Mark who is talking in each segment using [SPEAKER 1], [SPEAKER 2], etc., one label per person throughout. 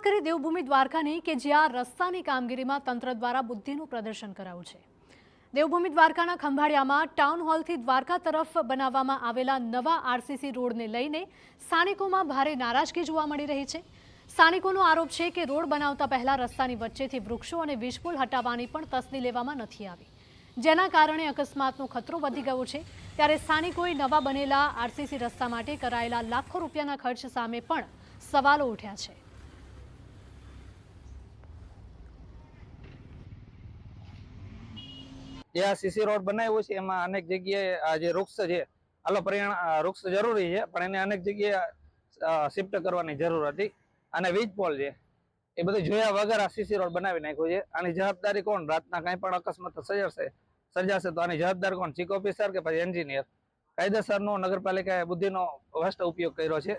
[SPEAKER 1] કરી દેવભૂમિ દ્વારકાની કે જ્યાં રસ્તાની કામગીરીમાં તંત્ર દ્વારા બુદ્ધિનું પ્રદર્શન કરાયું છે। દેવભૂમિ દ્વારકાના ખંભાળિયામાં ટાઉન હોલથી દ્વારકા તરફ બનાવવામાં આવેલા નવા આરસીસી રોડને લઈને સ્થાનિકોમાં ભારે નારાજગી જોવા મળી રહી છે। સ્થાનિકોનો આરોપ છે કે રોડ બનાવતા પહેલા રસ્તાની વચ્ચેથી વૃક્ષો અને વીજપોલ હટાવવાની પણ તસદી લેવામાં નથી આવી, જેના કારણે અકસ્માતનો ખતરો વધી ગયો છે। ત્યારે સ્થાનિકોએ નવા બનેલા આરસીસી રસ્તા માટે કરાયેલા લાખો રૂપિયાના ખર્ચ સામે પણ સવાલો ઉઠ્યા છે।
[SPEAKER 2] જે સીસી રોડ બનાવ્યો છે એમાં અનેક જગ્યાએ આ જે વૃક્ષ છે આલો વૃક્ષ જરૂરી છે, પણ એને અનેક જગ્યાએ શિફ્ટ કરવાની જરૂર હતી। અને વીજ પોલ છે એ બધું જોયા વગર આ સીસી રોડ બનાવી નાખ્યો છે। આની જવાબદારી કોણ? રાતના કંઈ પણ અકસ્માત સર્જાશે તો આની જવાબદાર કોણ? ચીફ ઓફિસર કે પછી એન્જિનિયર? કાયદેસરનો નગરપાલિકાએ બુદ્ધિનો વસ્ટ ઉપયોગ કર્યો છે।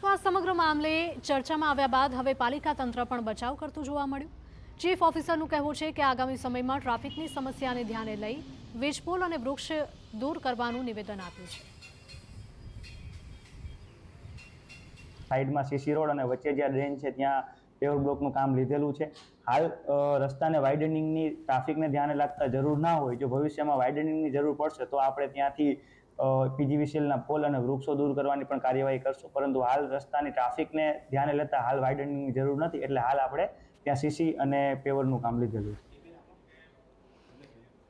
[SPEAKER 1] તો આ સમગ્ર મામલે ચર્ચામાં આવ્યા બાદ હવે પાલિકા તંત્ર પણ બચાવ કરતું જોવા મળ્યું। ચીફ ઓફિસરનું કહેવું છે કે આગામી સમયમાં ટ્રાફિકની સમસ્યાને ધ્યાને લઈ વીજપોલ અને વૃક્ષ દૂર કરવાનું નિવેદન આપ્યું છે।
[SPEAKER 3] સાઈડમાં સીસી રોડ અને વચ્ચે જ્યાં ડ્રેન છે ત્યાં પેવર બ્લોકનું કામ લીધેલું છે। હાલ રસ્તાને વાઇડનિંગની ટ્રાફિકને ધ્યાને લાગતા જરૂર ના હોય, જો ભવિષ્યમાં વાઇડનિંગની જરૂર પડશે તો આપણે ત્યાંથી પીજીવીસીએલના પોલ અને વૃક્ષો દૂર કરવાની પણ કાર્યવાહી કરશું, પરંતુ હાલ રસ્તાની ટ્રાફિકને ધ્યાને લેતા હાલ વાઇડનિંગની જરૂર નથી, એટલે હાલ આપણે ત્યાં સીસી અને પેવરનું કામ લીધેલું છે।